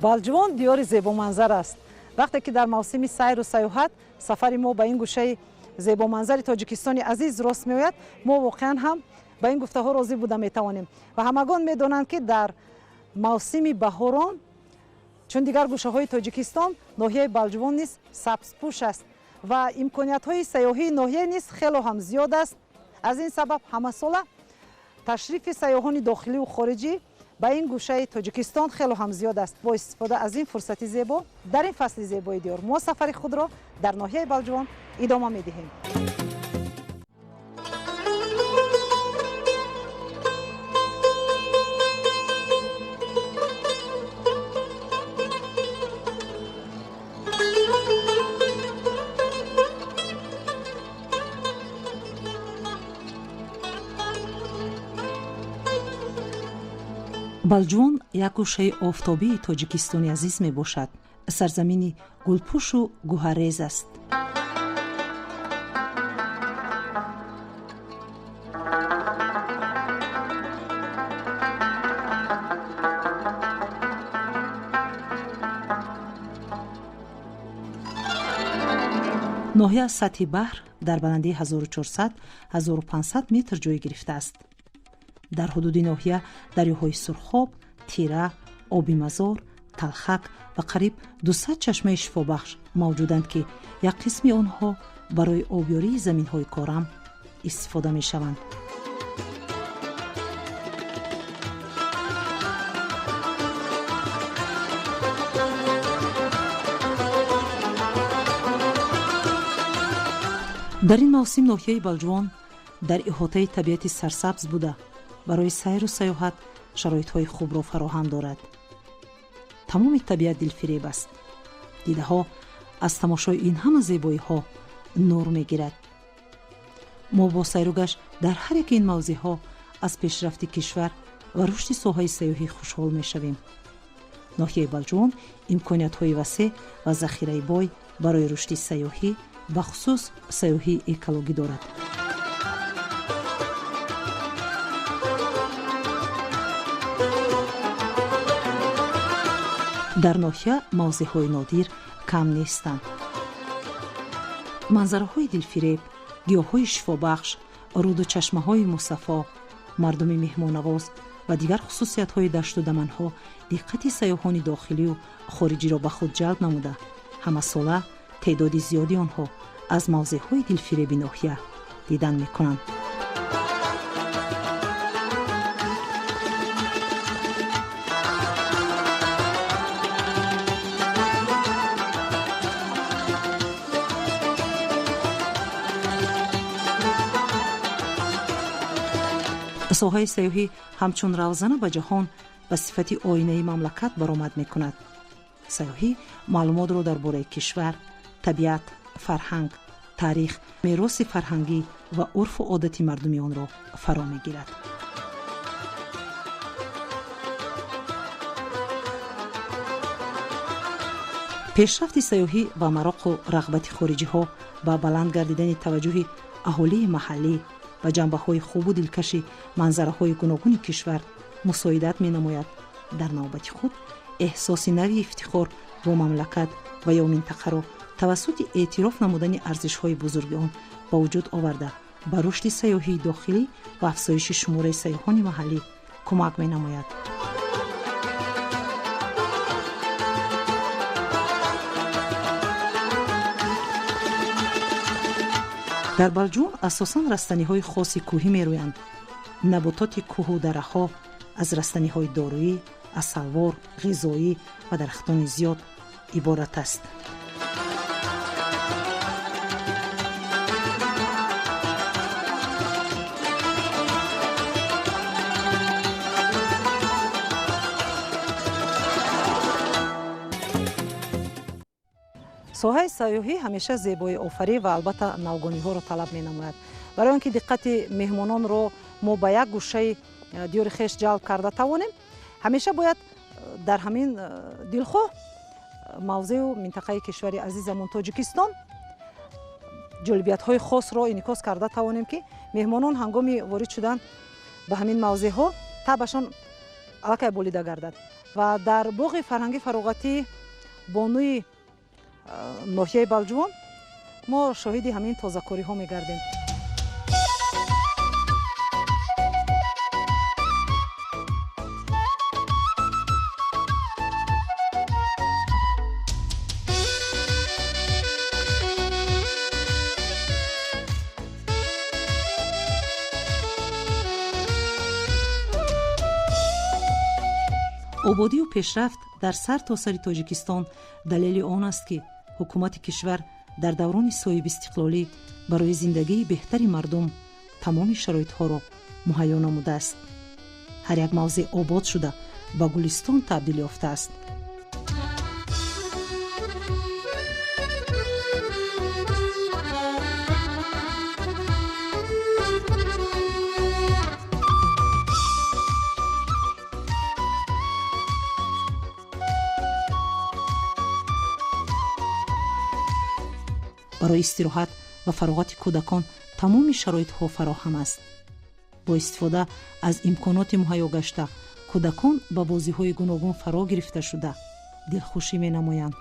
балҷувон диёри зебоманзар аст. вақте ки дар мавсими сайру саёҳат сафари мо ба ин гӯшаи зебоманзари тоҷикистони азиз рост меояд, мо воқеан ҳам ба ин гуфтаҳо розӣ буда метавонем. ва ҳамагон медонанд ки дар мавсими баҳорон, чун дигар гӯшаҳои тоҷикистон, ноҳияи балҷувон низ сабзпӯш аст ва имкониятҳои сайёҳии ноҳия низ хело ҳам зиёд аст. аз ин сабаб ҳамасола ташрифи сайёҳони дохиливу хориҷӣ ба ин гӯшаи тоҷикистон хело ҳам зиёд аст. бо истифода аз ин фурсати зебо, дар ин фасли зебои диёр мо сафари худро дар ноҳияи балҷувон идома медиҳем. балҷувон як гӯшаи офтобии тоҷикистони азиз мебошад. сарзамини гулпӯшу гӯҳаррез аст. ноҳия аз сатҳи баҳр дар баландии 1400-1500 метр ҷой гирифтааст. дар ҳудуди ноҳия дарёҳои сурхоб, тира, оби мазор, талхак ва қариб 200 чашмаи шифобахш мавҷуданд ки як қисми онҳо барои обёрии заминҳои корам истифода мешаванд. дар ин мавсим ноҳияи балҷувон дар иҳотаи табиати сарсабз буда барои сайру саёҳат шароитҳои хубро фароҳам дорад. тамоми табиат дилфиреб аст. дидаҳо аз тамошои ин ҳама зебоиҳо нур мегирад. мо бо сайругашт дар ҳар яки ин мавзеъҳо аз пешрафти кишвар ва рушди соҳаи сайёҳӣ хушҳол мешавем. ноҳияи балҷувон имкониятҳои васеъ ва захираи бой барои рушди сайёҳӣ, бахусус сайёҳии экологӣ дорад. дар ноҳия мавзеъҳои нодир кам нестанд. манзараҳои дилфиреб, гиёҳҳои шифобахш, руду чашмаҳои мусаффо, мардуми меҳмоннавоз ва дигар хусусиятҳои дашту даманҳо диққати сайёҳони дохилию хориҷиро ба худ ҷалб намуда, ҳамасола теъдоди зиёди онҳо аз мавзеъҳои дилфиреби ноҳия дидан мекунанд. соҳаи сайёҳӣ ҳамчун равзана ба ҷаҳон ба сифати оинаи мамлакат баромад мекунад. сайёҳӣ маълумотро дар бораи кишвар, табиат, фарҳанг, таърих, мероси фарҳангӣ ва урфу одати мардуми онро фаро мегирад. пешрафти сайёҳӣ ва мароқу рағбати хориҷиҳо ба баланд гардидани таваҷҷӯҳи аҳолии маҳаллӣ ва ҷанбаҳои хубу дилкаши манзараҳои гуногуни кишвар мусоидат менамояд дар навбати худ эҳсоси нави ифтихор бо мамлакат ва ё минтақаро тавассути эътироф намудани арзишҳои бузурги он ба вуҷуд оварда ба рушди сайёҳии дохилӣ ва афзоиши шумораи сайёҳони маҳаллӣ кӯмак менамояд. дар балҷувон асосан растаниҳои хоси кӯҳӣ мерӯянд. набототи кӯҳу дарахҳо аз растаниҳои доруӣ, асалвор, ғизоӣ ва дарахтони зиёд иборат аст. соҳаи сайёҳӣ ҳамеша зебои офарӣ ва албатта навгониҳоро талаб менамояд. барои он ки диққати меҳмононро мо ба як гӯшаи диёри хеш ҷалб карда тавонем, ҳамеша бояд дар ҳамин дилхоҳ мавзеъу минтақаи кишвари азизамон тоҷикистон ҷолибиятҳои хосро инъикос карда тавонем, ки меҳмонон ҳангоми ворид шудан ба ҳамин мавзеъҳо табашон аллакай болида гардад. و در باغ فرهنگی فراغتی بانوی ناحیه بلجوان ما شاهد همین تازه‌کاری ها می‌گردیم. ободию пешрафт дар сартосари тоҷикистон далели он аст ки ҳукумати кишвар дар даврони соҳиб истиқлолӣ барои зиндагии беҳтари мардум тамоми шароитҳоро муҳайё намудааст. ҳар як мавзеъ обод шуда ба гулистон табдил ёфтааст. барои истироҳат ва фароғати кӯдакон тамоми шароитҳо фароҳам аст. бо истифода аз имконоти муҳайё гашта кӯдакон ба бозиҳои гуногун фаро гирифта шуда дилхушӣ менамоянд.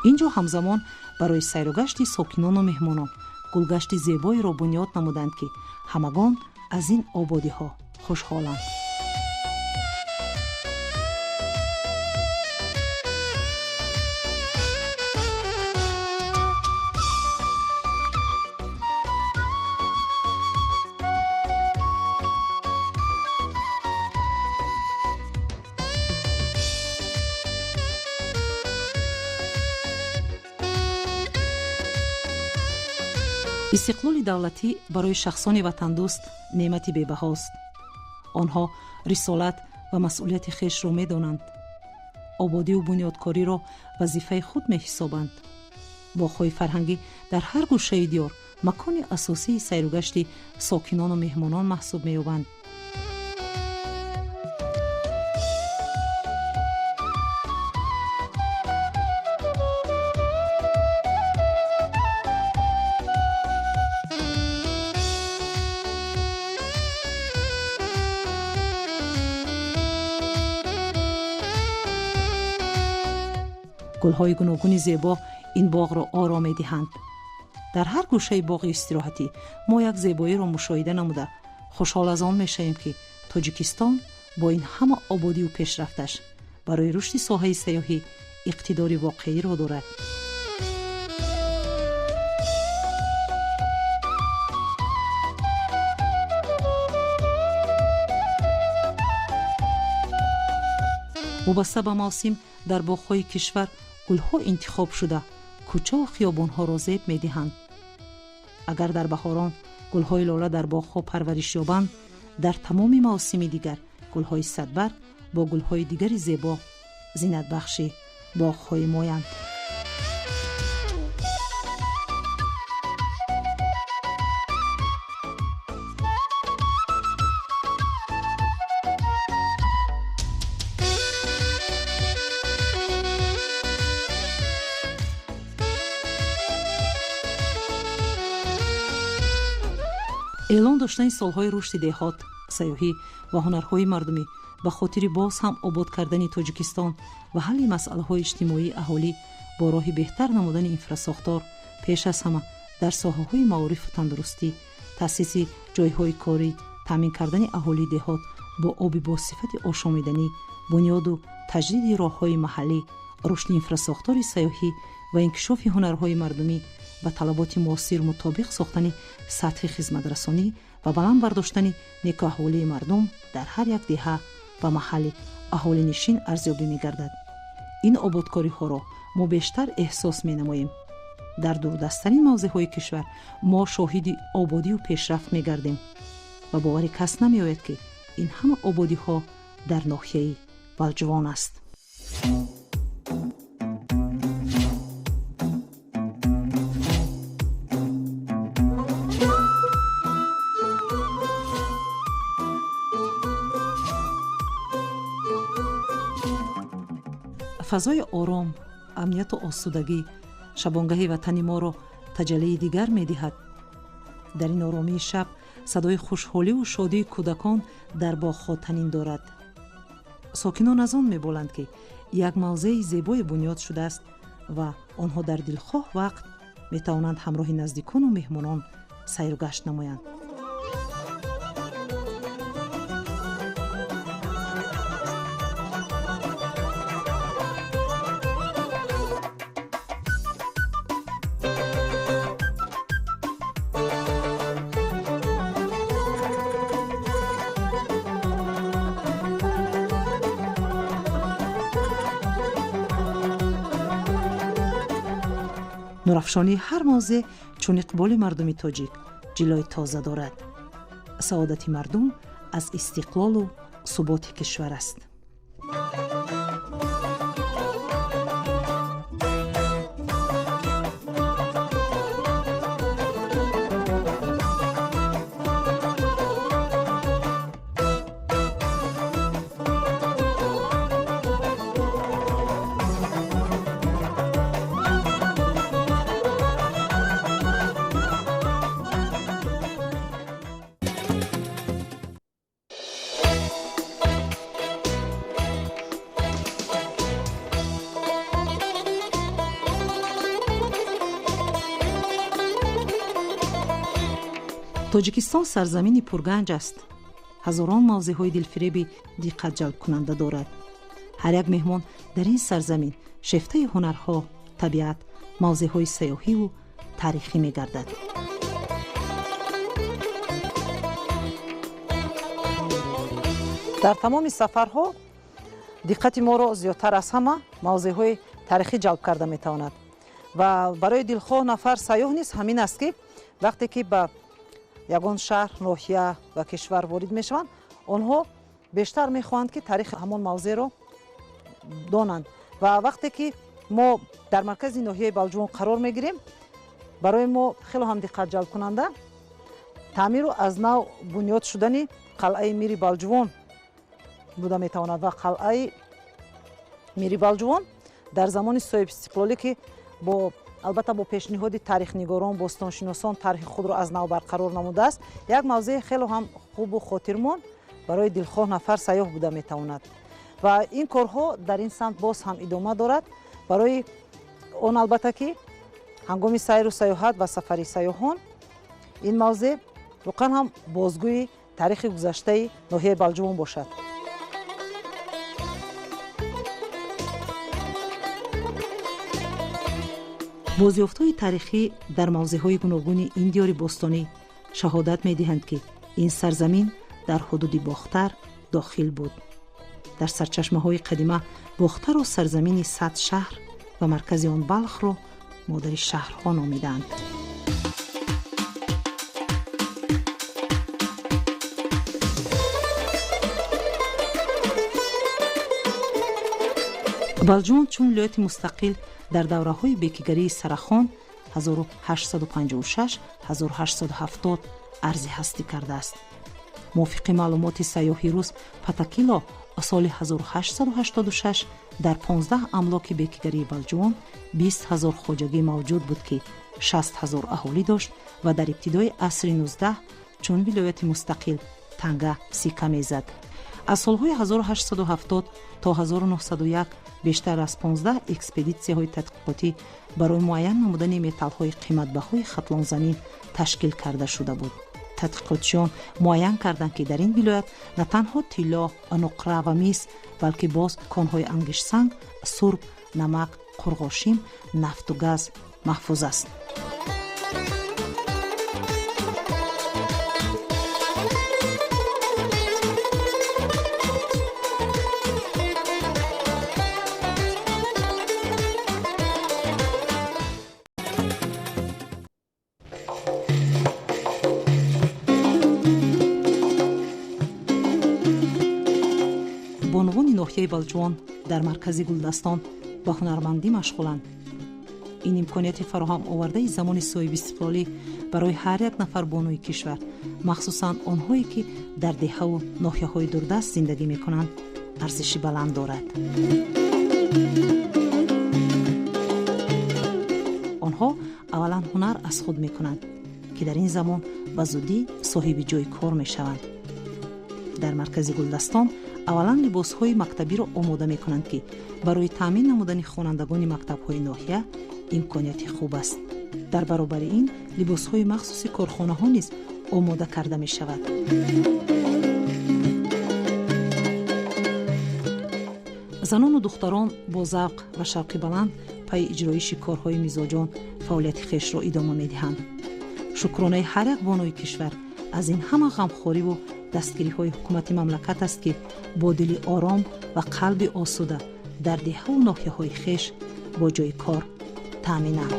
инҷо ҳамзамон барои сайругашти сокинону меҳмонон гулгашти зебоеро бунёд намуданд ки ҳамагон аз ин ободиҳо хушҳоланд. истиқлоли давлатӣ барои шахсони ватандӯст неъмати бебаҳост. онҳо рисолат ва масъулияти хешро медонанд. ободию бунёдкориро вазифаи худ меҳисобанд. боғҳои фарҳангӣ дар ҳар гӯшаи диёр макони асосии сайругашти сокинону меҳмонон маҳсуб меёбанд. гулҳои гуногуни зебо ин боғро ором медиҳанд. дар ҳар гӯшаи боғи истироҳатӣ мо як зебоиро мушоҳида намуда хушҳол аз он мешавем ки тоҷикистон бо ин ҳама ободию пешрафташ барои рушди соҳаи сайёҳӣ иқтидори воқеиро дорад. вобаста ба мавсим дар боғҳои кишвар гулҳо интихоб шуда кӯчаву хиёбонҳоро зеб медиҳанд. агар дар баҳорон гулҳои лола дар боғҳо парвариш ёбанд, дар тамоми мавсими дигар гулҳои садбарг бо гулҳои дигари зебо зинатбахши боғҳои моянд. эълон доштани солҳои рушди деҳот, сайёҳӣ ва ҳунарҳои мардумӣ ба хотири боз ҳам обод кардани тоҷикистон ва ҳалли масъалаҳои иҷтимоии аҳолӣ бо роҳи беҳтар намудани инфрасохтор, пеш аз ҳама дар соҳаҳои маорифу тандурустӣ, таъсиси ҷойҳои корӣ, таъмин кардани аҳолии деҳот бо оби босифати ошомиданӣ, бунёду таҷдиди роҳҳои маҳаллӣ, рушди инфрасохтори сайёҳӣ ва инкишофи ҳунарҳои мардумӣ ба талаботи муосир мутобиқ сохтани сатҳи хизматрасонӣ ва баланд бардоштани некуаҳволии мардум дар ҳар як деҳа ва маҳалли аҳолинишин арзёбӣ мегардад. ин ободкориҳоро мо бештар эҳсос менамоем. дар дурдасттарин мавзеъҳои кишвар мо шоҳиди ободию пешрафт мегардем ва бовари кас намеояд ки ин ҳама ободиҳо дар ноҳияи Балҷувон аст. фазои ором, амнияту осудагӣ шабонгаҳи ватани моро таҷаллии дигар медиҳад. дар ин оромии шаб садои хушҳоливу шодии кӯдакон дар боғҳо танин дорад. сокинон аз он меболанд ки як мавзеи зебое бунёд шудааст ва онҳо дар дилхоҳ вақт метавонанд ҳамроҳи наздикону меҳмонон сайру гашт намоянд. нурафшонии ҳар мавзеъ чун иқболи мардуми тоҷик ҷилои тоза дорад. саодати мардум аз истиқлолу суботи кишвар аст. тоҷикистон сарзамини пурганҷ аст. ҳазорон мавзеъҳои дилфиреби диққатҷалбкунанда дорад. ҳар як меҳмон дар ин сарзамин шефтаи ҳунарҳо, табиат, мавзеъҳои сайёҳиву таърихӣ мегардад. дар тамоми сафарҳо диққати моро зиёдтар аз ҳама мавзеъҳои таърихӣ ҷалб карда метавонад ва барои дилхоҳ нафар сайёҳ низ ҳамин аст ки вақте ки ба ягон шаҳр, ноҳия ва кишвар ворид мешаванд, онҳо бештар мехоҳанд ки таърихи ҳамон мавзеъро донанд. ва вақте ки мо дар маркази ноҳияи Балҷувон қарор мегирем, барои мо хеле ҳам диққатҷалбкунанда таъмиру аз нав бунёд шудани қалъаи Мири Балҷувон буда метавонад. ва қалъаи Мири Балҷувон дар замони соҳибистиқлолӣ ки албатта бо пешниҳоди таърихнигорон, бостоншиносон тарҳи худро аз нав барқарор намудааст. як мавзеъи хеле ҳам хубу хотирмон барои дилхоҳ нафар сайёҳ буда метавонад. ва ин корҳо дар ин самт боз ҳам идома дорад барои он албатта ки ҳангоми сайру сайёҳат ва сафари сайёҳон ин мавзеъ воқеан ҳам бозгӯи таърихи гузаштаи ноҳияи Балҷувон бошад. бозёфтҳои таърихӣ дар мавзеъҳои гуногуни ин диёри бостонӣ шаҳодат медиҳанд ки ин сарзамин дар ҳудуди бохтар дохил буд. дар сарчашмаҳои қадима бохтару сарзамини 100 шаҳр ва маркази он балхро модари шаҳрҳо номиданд. балҷувон чун вилояти мустақил дар давраҳои бекигарии Сарахон 1856-1870 арзи ҳастӣ кардааст. мувофиқи маълумоти сайёҳи рус Патакило соли 1886 дар 15 амлоки бекигарии Балҷувон 20 000 хоҷагӣ мавҷуд буд ки 60 000 аҳолӣ дошт ва дар ибтидои асри 19 чун вилояти мустақил танга сика мезад. аз солҳои 1870 то 1901 бештар аз 15 экспедитсияҳои тадқиқотӣ барои муайян намудани металлҳои қиматбаҳои хатлонзамин ташкил карда шуда буд. тадқиқотчиён муайян карданд ки дар ин вилоят на танҳо тилло, нуқра ва мис, балки боз конҳои ангишсанг, сурб, намак, қурғошим, нафту газ маҳфуз аст. ноҳияи балҷувон дар маркази гулдастон ба ҳунармандӣ машғуланд. ин имконияти фароҳам овардаи замони соҳибистиқлолӣ барои ҳар як нафар бонуи кишвар, махсусан онҳое ки дар деҳаву ноҳияҳои дурдаст зиндагӣ мекунанд, арзиши баланд дорад. онҳо аввалан ҳунар аз худ мекунанд, ки дар ин замон ба зудӣ соҳиби ҷойи кор мешаванд. дар маркази гулдастон аввалан либосҳои мактабиро омода мекунанд, ки барои таъмин намудани хонандагони мактабҳои ноҳия имконияти хуб аст. дар баробари ин либосҳои махсуси корхонаҳо низ омода карда мешавад. занону духтарон бо завқ ва шавқи баланд пайи иҷрои шикорҳои мизоҷон фаъолияти хешро идома медиҳанд. шукронаи ҳар як бонуи кишвар аз ин ҳама ғамхориву дастгириҳои ҳукумати мамлакат аст, ки бо дили ором ва қалби осуда дар деҳаву ноҳияҳои хеш бо ҷойи кор таъминанд.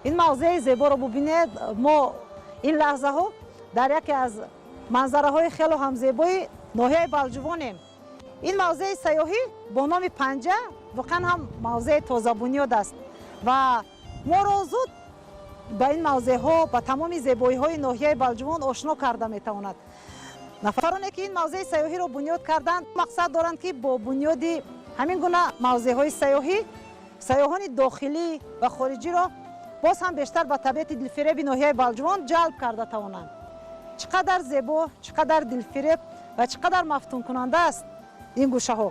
ин мавзеи зеборо бубинед. мо ин лаҳзаҳо дар яке аз манзараҳои хело ҳам зебои ноҳияи балҷувонем. ин мавзеи сайёҳӣ бо номи панҷа воқеан ҳам мавзеи тозабунёд аст ва моро зуд ба ин мавзеъҳо, ба тамоми зебоиҳои ноҳияи балҷувон ошно карда метавонад. нафароне ки ин мавзеи сайёҳиро бунёд карданд, мақсад доранд ки бо бунёди ҳамин гуна мавзеъҳои сайёҳӣ сайёҳони дохилӣ ва хориҷиро боз ҳам бештар ба табиати дилфиреби ноҳияи балҷувон ҷалб карда тавонанд. чӣ қадар зебо, чӣ қадар дилфиреб ва чӣ қадар мафтункунанда аст ин гӯшаҳо.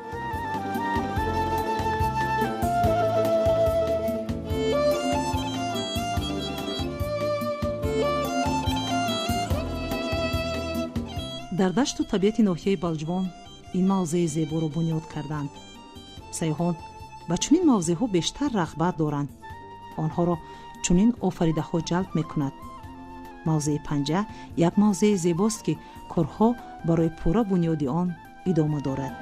дар дашту табиати ноҳияи балҷувон ин мавзеи зеборо бунёд карданд. сайёҳон ба чунин мавзеъҳо бештар рағбат доранд. онҳоро чунин офаридаҳо ҷалб мекунад. мавзеи панҷа як мавзеи зебост, ки корҳо барои пурра бунёди он идома дорад.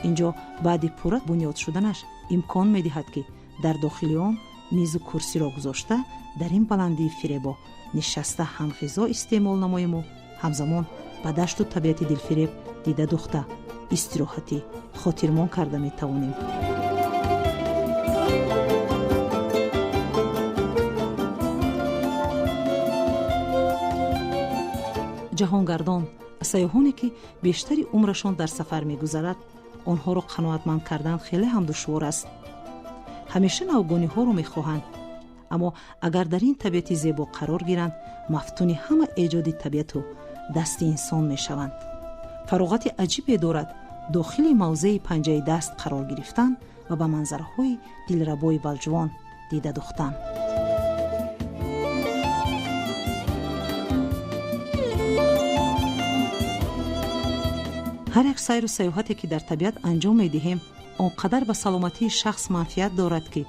инҷо баъди пурра бунёд шуданаш имкон медиҳад, ки дар дохили он мизу курсиро гузошта дар ин баландии фиребо нишаста ҳам ғизо истеъмол намоему ҳамзамон ба дашту табиати дилфиреб дида духта истироҳатӣ хотирмон карда метавонем. ҷаҳонгардон, сайёҳоне ки бештари умрашон дар сафар мегузарад, онҳоро қаноатманд кардан хеле ҳам душвор аст. ҳамеша навгониҳоро мехоҳанд, аммо агар дар ин табиати зебо қарор гиранд, мафтуни ҳама эҷоди табиату дасти инсон мешаванд. фароғати аҷибе дорад дохили мавзеи панҷаи даст қарор гирифтан ва ба манзараҳои дилрабои балҷувон дида духтан. ҳар як сайру сайёҳате ки дар табиат анҷом медиҳем он қадар ба саломатии шахс манфиат дорад, ки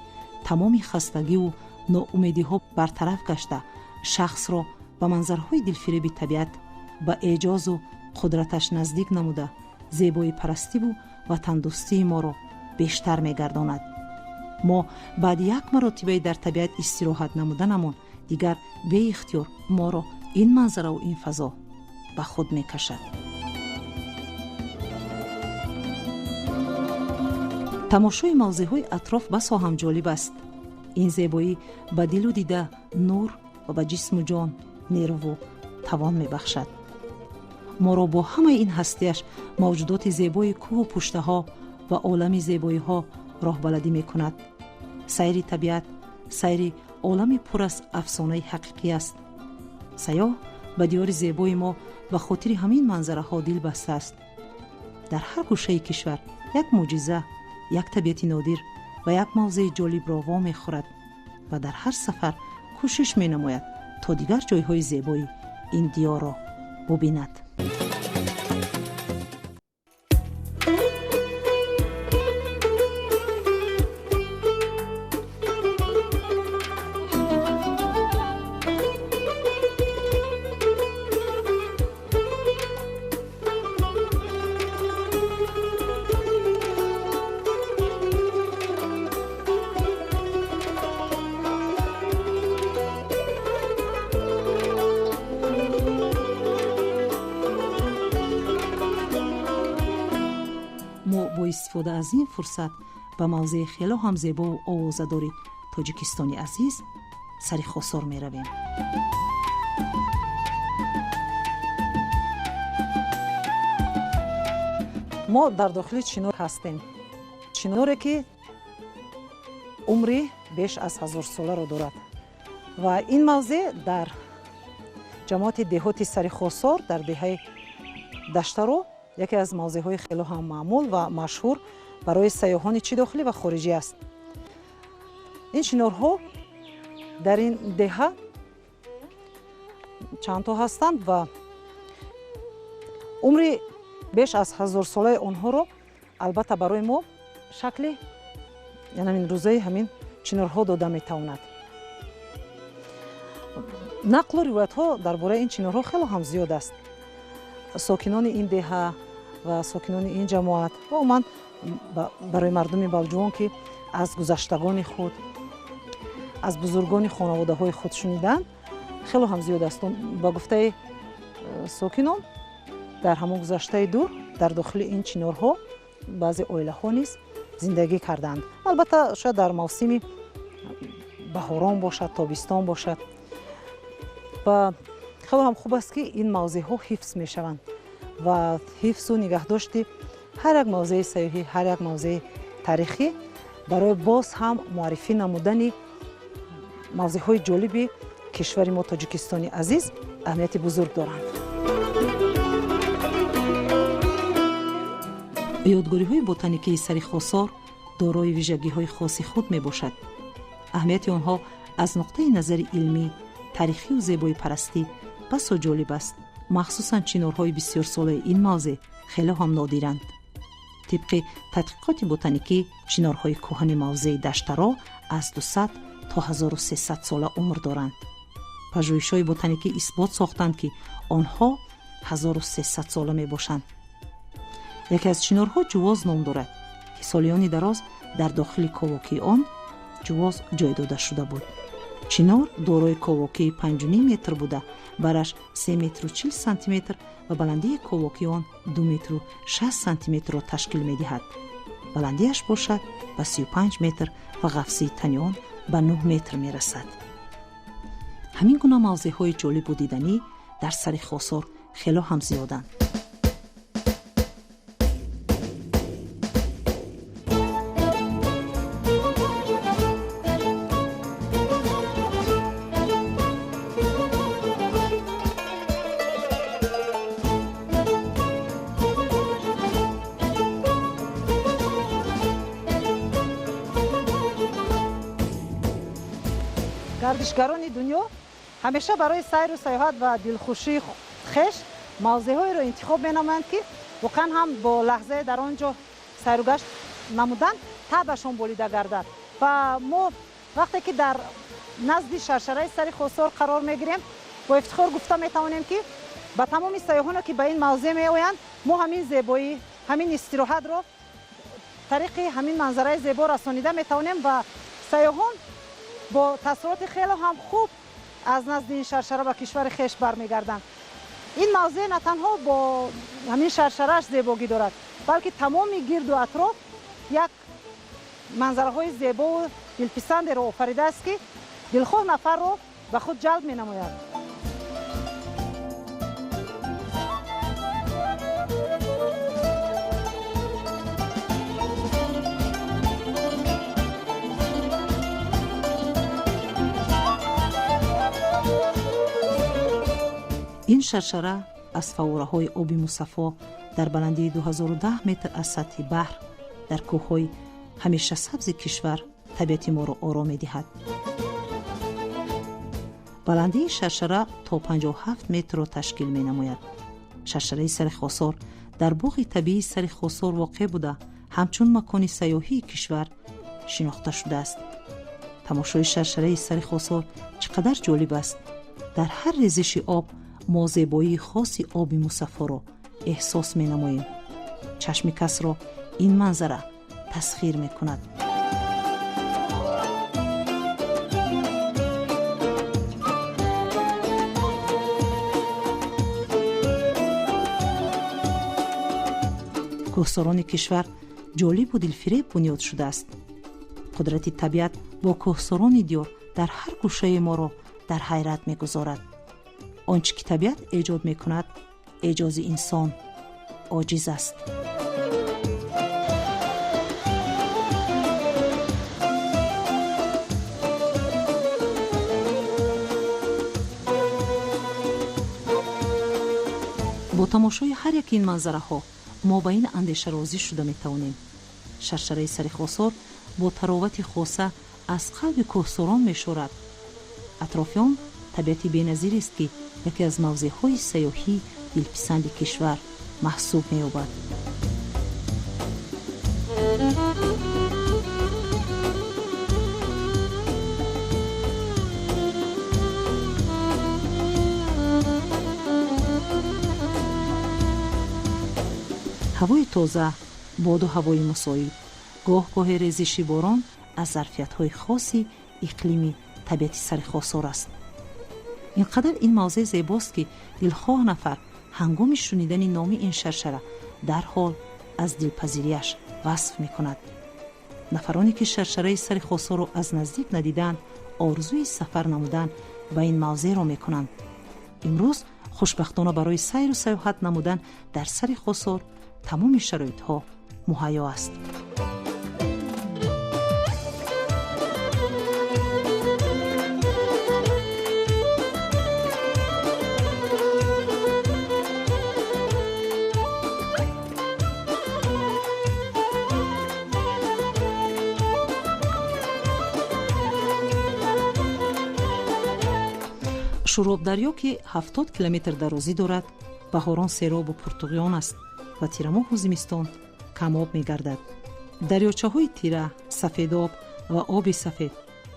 тамоми хастагиву ноумедиҳо бартараф гашта шахсро ба манзарҳои дилфиреби табиат ба эъҷозу қудраташ наздик намуда зебои парастиву ватандӯстии моро бештар мегардонад. мо баъди як маротибаи дар табиат истироҳат намуданамон дигар беихтиёр моро ин манзараву ин фазо ба худ мекашад. тамошои мавзеъҳои атроф басо ҳам ҷолиб аст. ин зебоӣ ба дилу дида нур ва ба ҷисму ҷон нерву тавон мебахшад. моро бо ҳамаи ин ҳастияш мавҷудоти зебои кӯҳу пуштаҳо ва олами зебоиҳо роҳбаладӣ мекунад. сайри табиат сайри олами пур аз афсонаи ҳақиқӣ аст. сайёҳ ба диёри зебои мо ба хотири ҳамин манзараҳо дил бастааст. дар ҳар гӯшаи кишвар як мӯъҷиза, як табиати нодир ва як мавзеи ҷолибро во мехӯрад ва дар ҳар сафар кӯшиш менамояд то дигар ҷойҳои зебои ин диёрро бубинад. استفاده از این فرصت به موضع خیلی هم زیبا و آوازه‌دار تاجیکستانی عزیز سر خسار می رویم. ما در داخل چینور هستیم. چینوری که عمری بیش از 1000 ساله را دارد و این موضع در جماعت دهات سر خسار در دهه دشترو یکی از موضع‌های خیلی هم معمول و مشهور برای سیاحان چی داخلی و خارجی است. این چینورها در این دهه چند تا هستند و عمری بیش از 1000 ساله آنها رو البته برای ما شکلی یعنی این روزای همین چینورها داده میتواند. نقل و روایت ها درباره این چینورها خیلی هم زیاد است. ساکنان این دهه و ساکنان این جماعت و من برای مردم بلجوان که از گذشتگان خود از بزرگان خانواده های خود شنیدن خیلی هم زیاد است. با گفته ساکنان در همون گذشته دور در داخل این چینورها بعضی عائله ها نیز زندگی کردند. البته شاید در موسم بهاران باشد، تابستان باشد و خیلی هم خوب است که این موضع ها حفظ می شوند و حفظ و نگهداشت هر یک موضع سیاحی، هر یک موضع تاریخی برای باز هم معرفی نمودن موضع های جالبی کشور ما تاجیکستانی عزیز اهمیت بزرگ دارند. یادگاری های بوتانیکی سر خسار دارای ویژگی های خاص خود می باشد. اهمیت آنها از نقطه نظر علمی، تاریخی و زیبایی پرستی بسا جالب است. مخصوصاً چینورهای بسیار ساله این موضع خیلی هم نادرند. طبق تحقیقات بوتانیکی چینورهای کهن موضع دشترا از 200 تا 1300 ساله عمر دارند. پژوهش‌های بوتانیکی اثبات ساختند که آنها 1300 ساله می باشند. یکی از چینورها جواز نام دارد که سالیانی دراز در داخل کاواکی آن جواز جای داده شده بود. چینور دارای کاواکی 5.5 متر بوده، برش 3 متر و 40 سانتی متر و بلندی کاواکی آن 2 متر و 60 سانتی متر را تشکیل می دهد. بلندیش باشد به 35 متر و قفسه تنی آن به 9 متر می رسد. همین گونه موضع های جالب و دیدنی در سر خسار خیلی هم زیادند. گردشگران دنیا همیشه برای سیر و سیاحت و دلخوشی خوش موضع‌هایی را انتخاب می‌نمایند که واقعا هم با لحظه در آنجا سیر و گشت نمودن طبعشان بریده گردد و ما وقتی که در نزد شرشره سر خسار قرار می‌گیریم با افتخار گفته می‌توانیم که با تمام سیاحانی که به این موضع می‌آیند ما همین زیبایی همین استراحت را طریق همین منظره زیبا رسانیده می‌توانیم و سیاحان با تاثیرات خیلی هم خوب از نزد این شرشره به کشور خویش برمیگردند. این موضع نه تنها با همین شرشره‌اش زیبایی دارد بلکه تمام گرد و اطراف یک منظره های زیبا و دلپسند را آفریده است که دلخواه نفر را به خود جلب می نماید. این شرشره از فواره‌های آبی مصفا در بلندی 2010 متر از سطح بحر در کوه‌های همیشه سبز کشور طبیعت ما را آرام می‌دهد. بلندی شرشره تا 57 متر را تشکیل می‌نماید. شرشره سر خسار در باغ طبیعی سر خسار واقع بوده همچون مکان سیاحی کشور شناخته شده است. تماشای شرشره سر خسار چقدر جالب است. در هر ریزش آب ما زیبایی خاصی آبی مصفا را احساس می نماییم. چشم کس را این منظره تسخیر می کند. کوهساران کشور ҷолибу дилфиреб бунёд шудааст. қудрати табиат бо кӯҳсорони диёр дар ҳар гӯшаи моро дар ҳайрат мегузорад. он чӣ ки табиат эҷод мекунад, эҷози инсон оҷиз аст. бо тамошои ҳар яки ин манзараҳо мо ба ин андеша розӣ шуда метавонем: шаршараи сари хосор бо таровати хоса аз қалби кӯҳсорон мешорад. атрофи он табиати беназирест, ки яке аз мавзеъҳои сайёҳии дилписанди кишвар маҳсуб меёбад. ҳавои тоза, боду ҳавои мусоид, гоҳ-гоҳе резиши борон аз зарфиятҳои хоси иқлими табиати сари хосор аст. ин қадар ин мавзеъ зебост, ки дилхоҳ нафар ҳангоми шунидани номи ин шаршара дарҳол аз дилпазириаш васф мекунад. нафароне ки шаршараи сари хосорро аз наздик надиданд, орзуи сафар намудан ба ин мавзеъро мекунанд. имрӯз хушбахтона барои сайру сайёҳат намудан дар сари хосор тамоми шароитҳо муҳайё аст. шуробдарё ки 70 километр дарозӣ дорад, баҳорон серобу пуртуғиён аст ва тирамоҳу зимистон камоб мегардад. дарёчаҳои тира, сафедоб ва оби сафед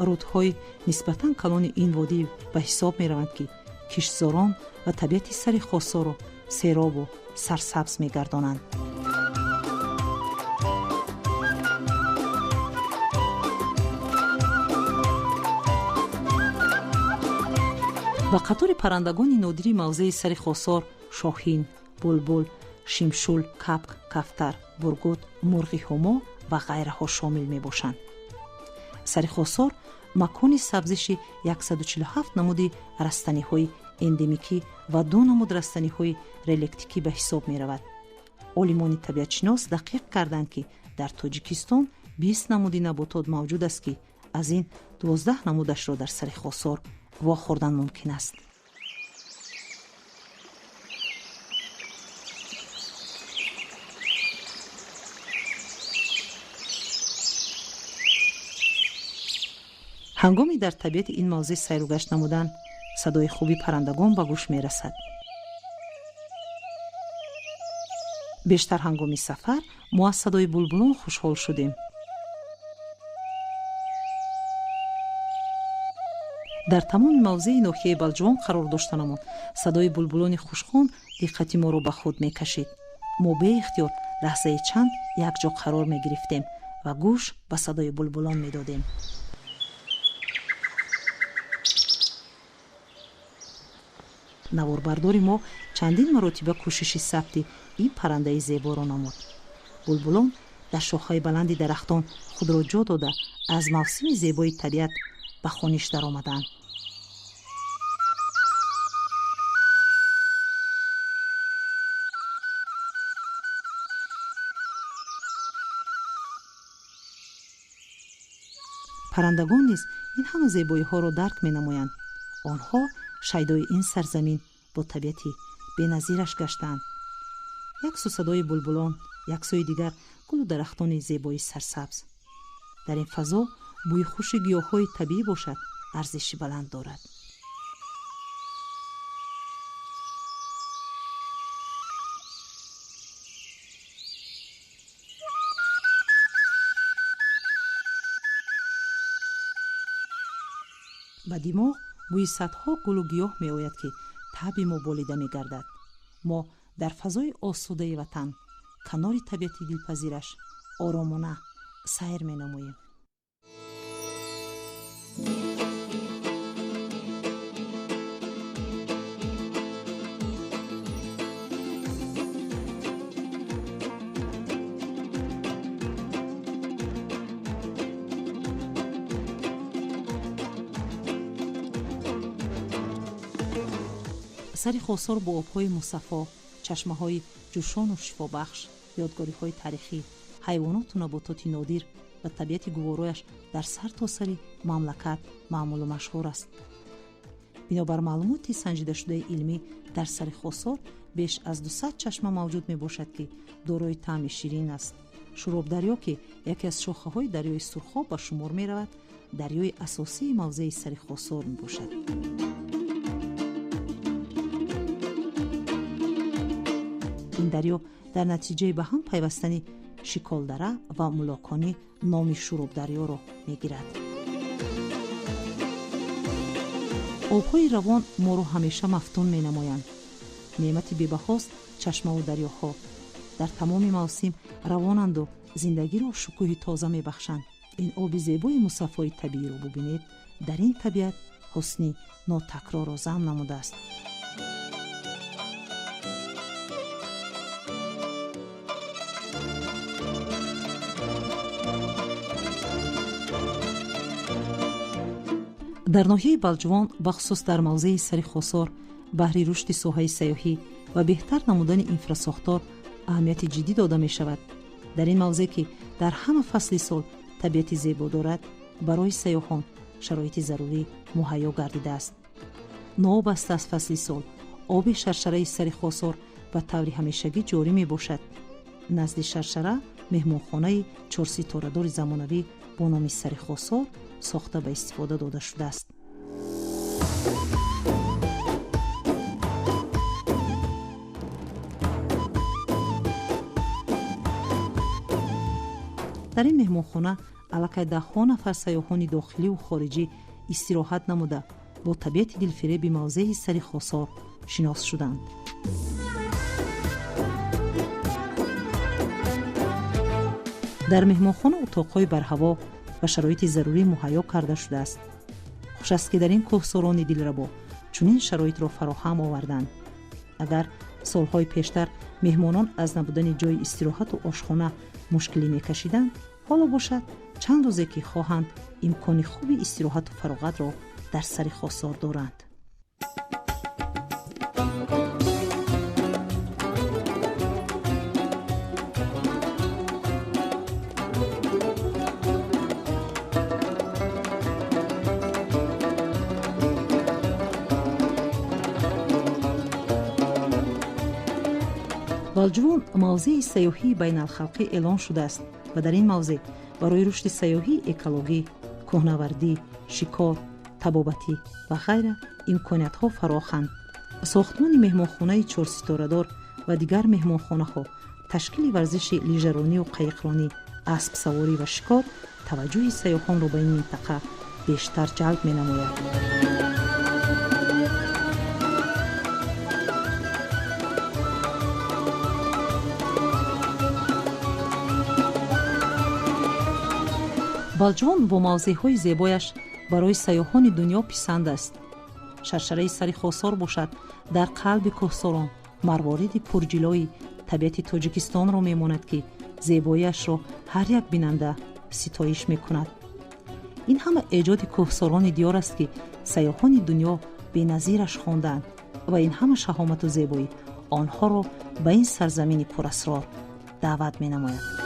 рудҳои нисбатан калони ин водӣ ба ҳисоб мераванд, ки киштзорон ва табиати сари хосорро серобу сарсабз мегардонанд. ба қатори паррандагони нодири мавзеи сари хосор шоҳин, булбул, шимшул, капк, кафтар, бургут, мурғи ҳумо ва ғайраҳо шомил мебошанд. сари хосор макони сабзиши 147 намуди растаниҳои эндемикӣ ва 2 намуд растаниҳои релектикӣ ба ҳисоб меравад. олимони табиатшинос дақиқ карданд, ки дар тоҷикистон 20 намуди наботот мавҷуд аст, ки аз ин 12 намудашро дар сари хосор вохӯрдан мумкин аст. ҳангоми дар табиати ин мавзеъ сайру гашт намудан, садои хуби паррандагон ба гӯш мерасад. бештар ҳангоми сафар мо аз садои булбулон хушҳол шудем. дар тамоми мавзеи ноҳияи балҷувон қарор доштанамон садои булбулони хушхон диққати моро ба худ мекашид. мо беихтиёр лаҳзаи чанд як ҷо қарор мегирифтем ва гӯш ба садои булбулон медодем. наворбардори мо чандин маротиба кӯшиши сабти ин паррандаи зеборо намуд. булбулон дар шохҳои баланди дарахтон худро ҷо дода аз мавсими зебои табиат ба хониш даромаданд. паррандагон низ ин ҳама зебоиҳоро дарк менамоянд. онҳо шайдои ин сарзамин бо табиати беназираш гаштаанд. як су садои булбулон, як сӯи дигар гулу дарахтони зебои сарсабз. дар ин фазо бӯи хуши гиёҳҳои табиӣ бошад арзиши баланд дорад. ба димоғ бӯи садҳо гулу гиёҳ меояд, ки таби мо болида мегардад. мо дар фазои осудаи ватан канори табиати дилпазираш оромона сайр менамоем. سر خسرو با آب‌های مصفا، چشمه‌های جوشان و شفابخش، یادگاری‌های تاریخی، حیوانات و نباتات نادر و طبیعت گوارایش در سرتاسر مملکت معمول و مشهور است. بنابر معلومات سنجیده شده علمی در سر خسرو بیش از 200 چشمه موجود می باشد که دارای طعم شیرین است. شوراب دریا که یکی از شاخه‌های دریای سرخاب به شمار می رود، دریای اساسی موضع سر خسرو می باشد. این دریا در نتیجه به هم پیوستن شکالدره و ملاکانی نام شوراب دریا را می گیرد. آب‌های روان ما را همیشه مفتون می نمایند. نعمت بی‌بهاست چشمه و دریاها. در تمام موسم روانند و زندگی را شکوه تازه می بخشند. این آب زیبای مصفای طبیعی را ببینید. در این طبیعت حسنی ناتکرار و زم نموده است. در ناحیه بلجوان بخصوص در موضع سر خسرو بهر رشد ساحه سیاحی و بهتر نمودن انفراساختار اهمیت جدی داده می شود. در این موضع که در همه فصل سال طبیعت زیبا دارد، برای سیاحان شرایط ضروری مهیا گردیده است. نوبسته از فصل سال آب شرشره سر خسرو به طور همیشگی جاری می باشد. نزد شرشره مهمانخانه 4 ستاره‌دار زمانوی با نام سر خسرو ساخته به استفاده داده شده است. در این مهمانخانه علاقه 10 نفر سیاحان داخلی و خارجی استراحت نموده با طبیعت دلفریب موضع سر خسرو شناس شدند. در مهمانخانه اتاق‌های برهوا و شرایط ضروری مهیا کرده شده است. خوش است که در این کوهساران دلربا چنین شرایط را فراهم آوردند. اگر سالهای پیشتر مهمانان از نبودن جای استراحت و آشخانه مشکلی می‌کشیدند، حالا باشد چند روزه که خواهند امکان خوبی استراحت و فراغت را در سر خسرو دارند. بلجوان موضع سیاحی بین الخلقی اعلان شده است و در این موضع برای رشد سیاحی اکولوژی، کوهنوردی، شکار، طبابتی و غیره امکانیت‌ها فراخواند. ساختمان مهمانخانه 4 ستاره‌دار و دیگر مهمانخانه‌ها، تشکیل ورزش لیژرانی و قایقرانی، اسب سواری و شکار توجه سیاحان را به این منطقه بیشتر جلب می‌نماید. بلجوان با موضع‌های زیبایش برای سیاحان دنیا پسند است. شرشره سر خسرو باشد در قلب کوهساران، مروارید پرجلوی طبیعت تاجیکستان را می‌ماند که زیباییش را هر یک بیننده ستایش می‌کند. این همه ایجاد کوهساران دیار است که سیاحان دنیا بی‌نظیرش خواندند و این همه شهامت و زیبایی آنها را به این سرزمین پراسرار دعوت می‌نماید.